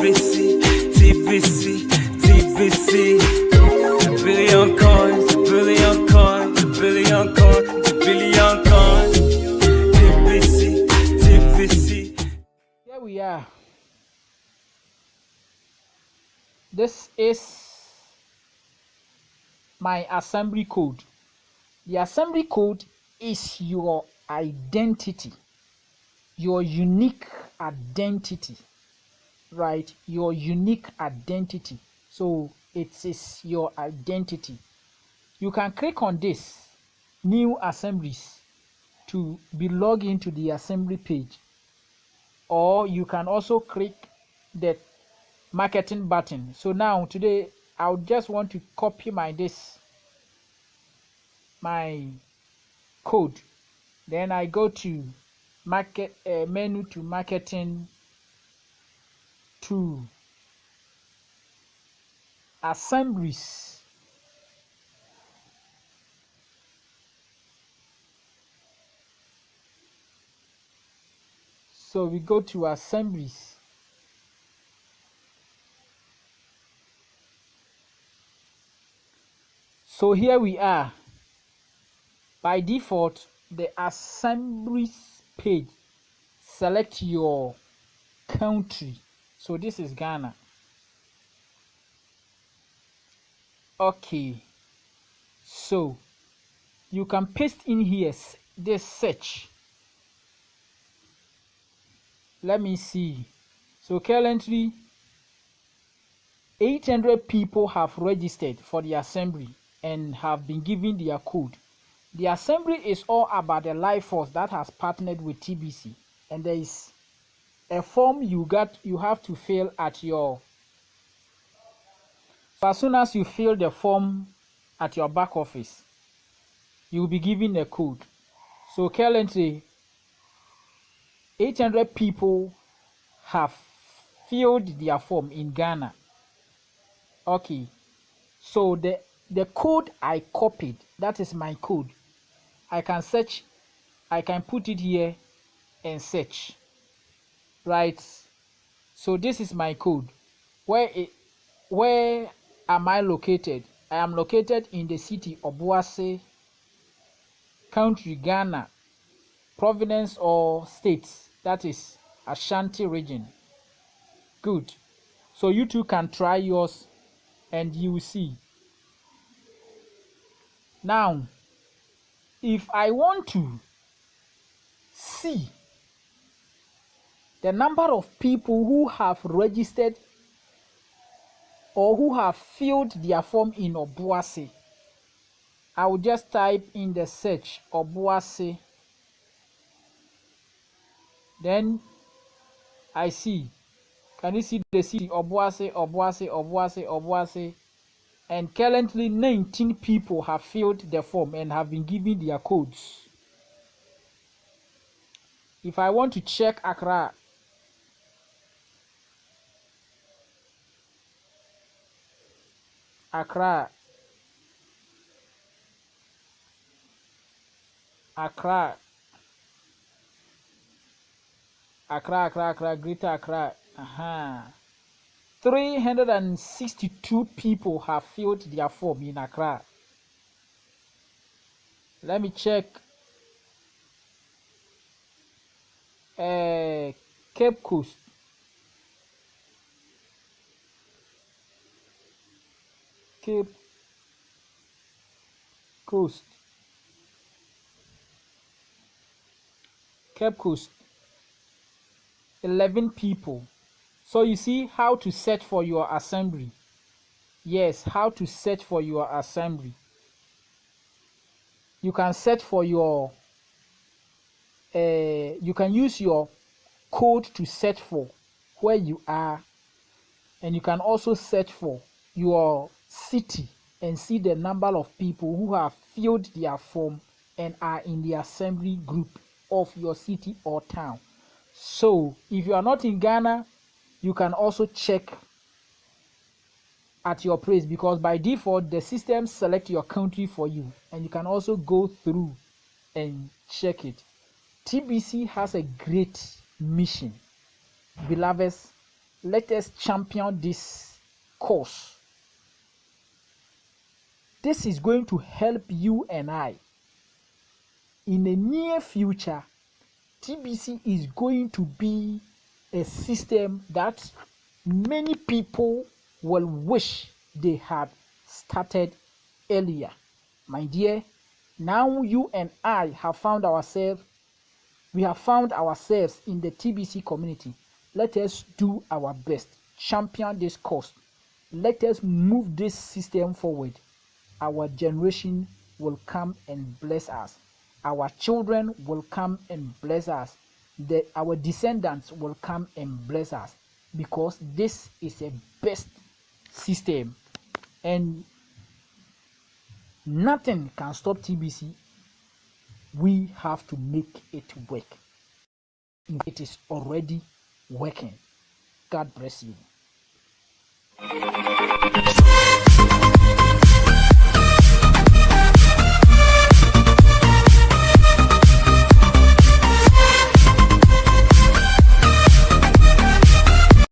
TBC, TBC, TBC. A billion coins, a billion coins, a billion coins, a billion coins. TBC, TBC. Here we are. This is my assembly code. The assembly code is your identity, your unique identity, right? Your unique identity. So it is your identity. You can click on this new assemblies to be logged into the assembly page, or you can also click the marketing button. So now today I would just want to copy my code. Then I go to market menu to marketing to assemblies. So we go to assemblies. So here we are. By default, the assemblies page, select your country. So this is Ghana. Okay, so you can paste in here this search. Let me see. So currently 800 people have registered for the assembly and have been given their code. The assembly is all about the life force that has partnered with TBC, and there is a form you have to fill at your. So as soon as you fill the form at your back office, you will be given a code. So currently 800 people have filled their form in Ghana. Okay, so the code I copied, that is my code. I can search, I can put it here and search, right? So this is my code. Where am I located? I am located in the city of Obuasi, country Ghana, province or state, that is Ashanti region. Good. So you too can try yours and you will see. Now if I want to see the number of people who have registered or who have filled their form in Obuasi, I will just type in the search Obuasi. Then I see, can you see the city Obuasi, Obuasi, Obuasi, Obuasi? And currently 19 people have filled the form and have been given their codes. If I want to check Accra, Accra, Greater Accra. 362 people have filled their form in Accra. Let me check Cape Coast. Cape Coast. 11 people. So you see how to search for your assembly. Yes, how to search for your assembly. You can search for your you can use your code to search for where you are, and you can also search for your city and see the number of people who have filled their form and are in the assembly group of your city or town. So if you are not in Ghana, you can also check at your place, because by default the system select your country for you, and you can also go through and check it. TBC has a great mission, beloveds. let us champion this cause. This is going to help you and I. In the near future, TBC is going to be a system that many people will wish they had started earlier. My dear, now you and I have found ourselves, we have found ourselves in the TBC community. Let us do our best, champion this cause. Let us move this system forward. Our generation will come and bless us. Our children will come and bless us. Our descendants will come and bless us, because this is a best system and nothing can stop TBC. We have to make it work. It is already working. God bless you.